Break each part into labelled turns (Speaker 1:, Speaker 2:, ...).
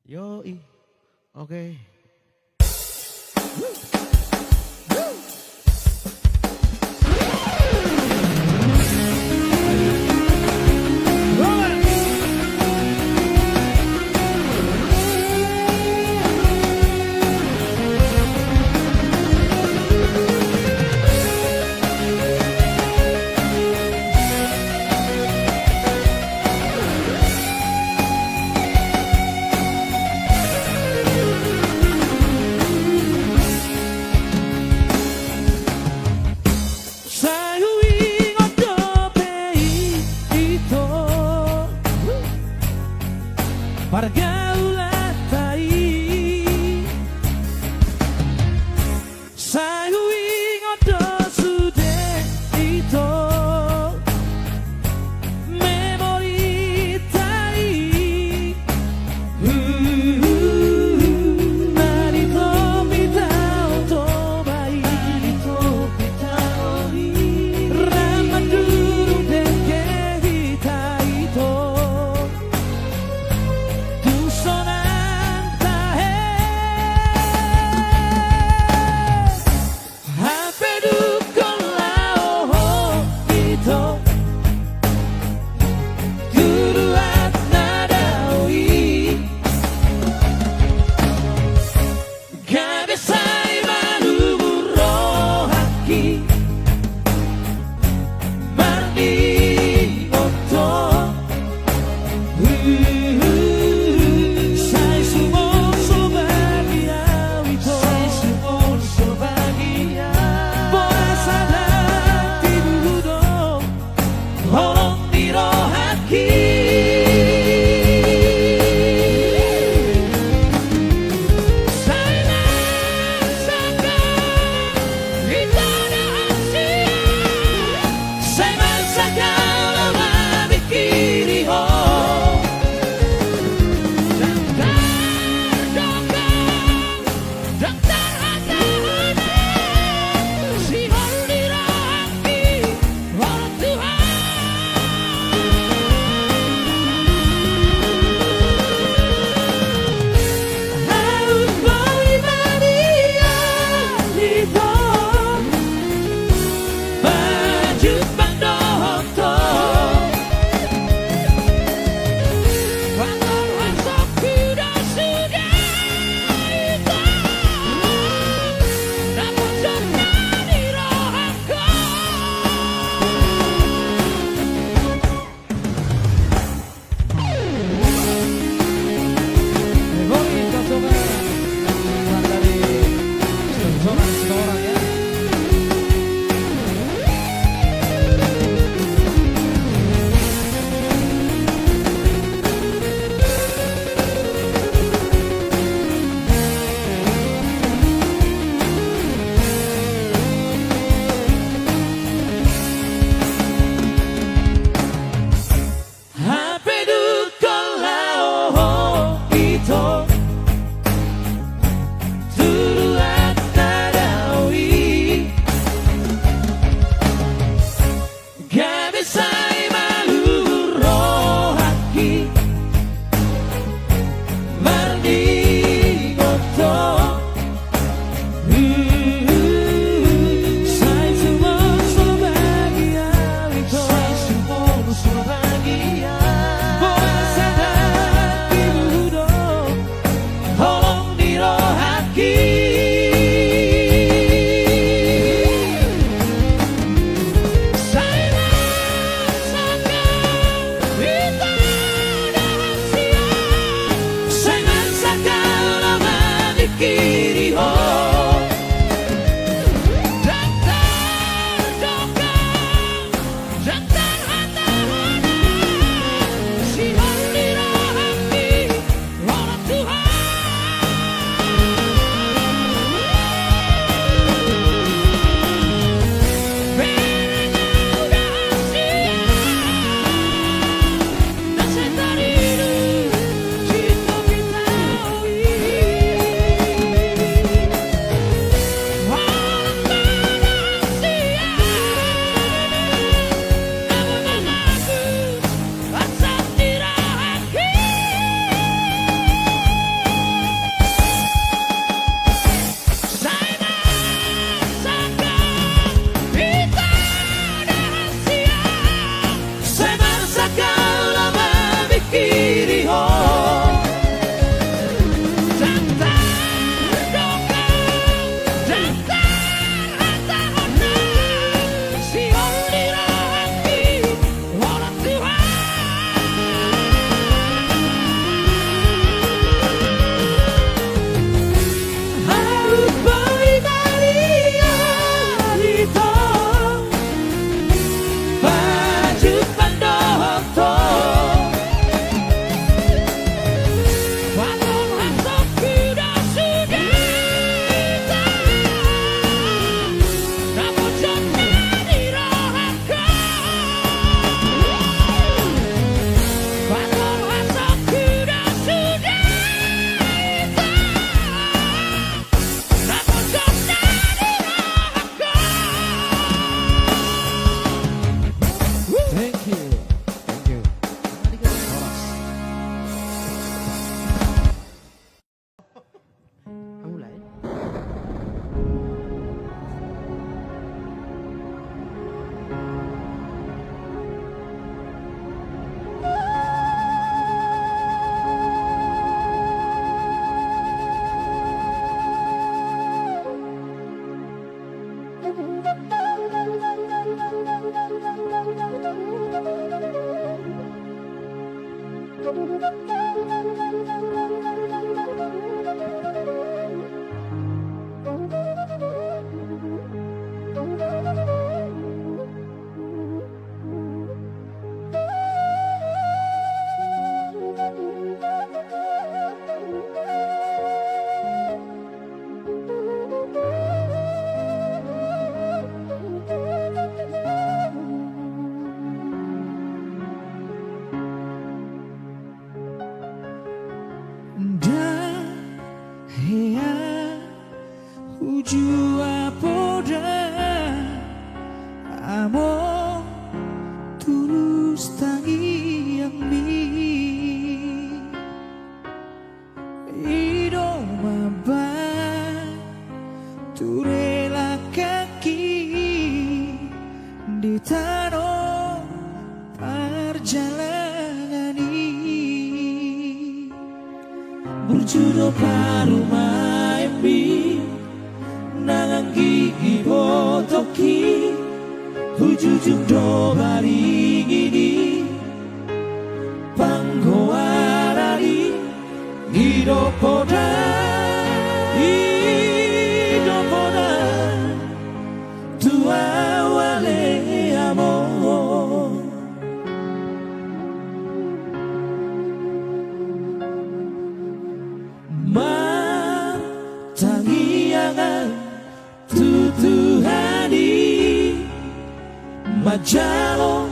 Speaker 1: Yoi, oke.
Speaker 2: Pergaulan tai Saya ingat sudah itu memori tai Mari topi tau tobai Mari topi tau Ramah durung deke hita itu Ujua poda amo tulus tangi yang mi ido mabay turela kaki di tanah perjalanan ini berjodoh paru maimbi nangang gigi botoki hujujung do baring ini panggoarari hidup poda tua wale amor matangiangan tutuhani majalo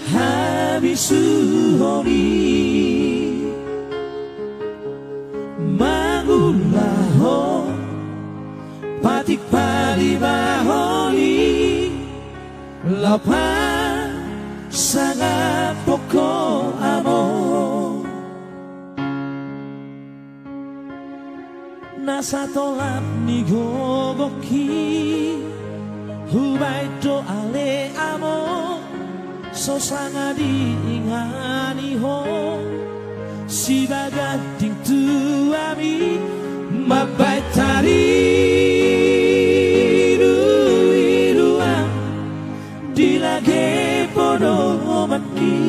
Speaker 2: habisuhoni magulaho patik palibahoni lapan sangat pokok amor nasa tolap ni gogoki hubai do ale amo so sangat diingani ho si bagading tuami mabai tari ruang dilage podo mati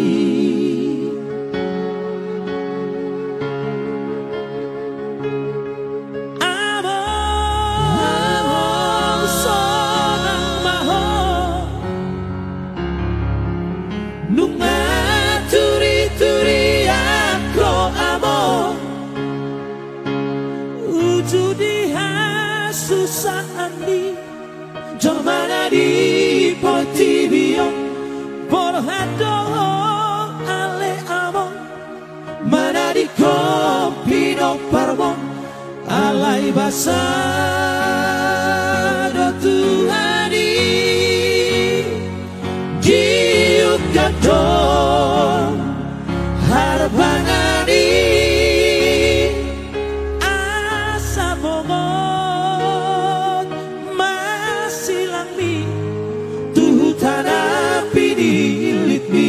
Speaker 2: Susahani Jomana di Portibio Porhado ale amor Mana di Copino Parmo Alai basado Tuhani Giukato Harbangani Asa bomo Tanah pinilit mi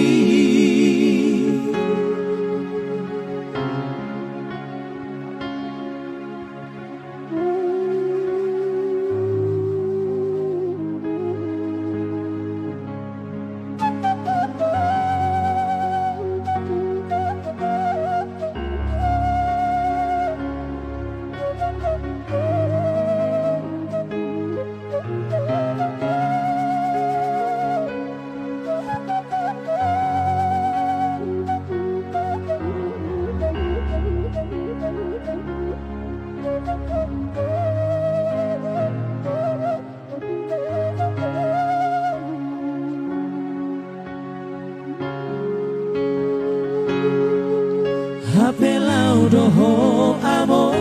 Speaker 2: Hapelau doho amo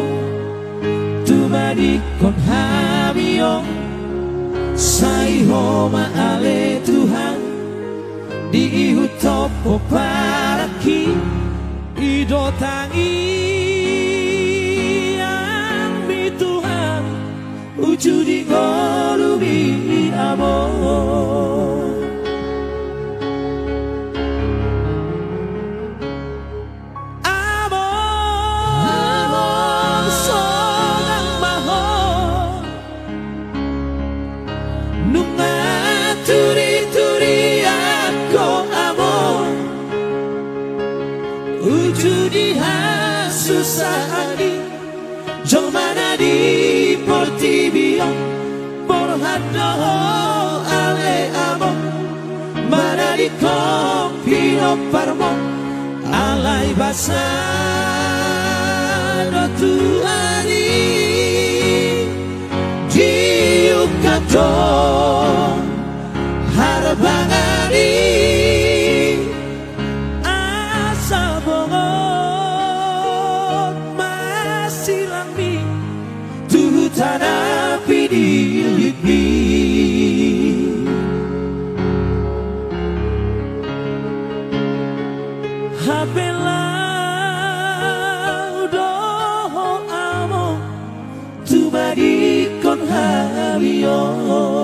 Speaker 2: Tumadi kon habiong Sai homa ale Tuhan Di hutopo paraki Ido tangi Yang mi Tuhan Ujudi ngolumi amor Ujudi hasusahani Jomana di Portibio Porhado ale amo Mana di Copino Parmo Alai basado Tuhani Giukato Harbangani tanah Hapelau doho amo tu badi kon habio.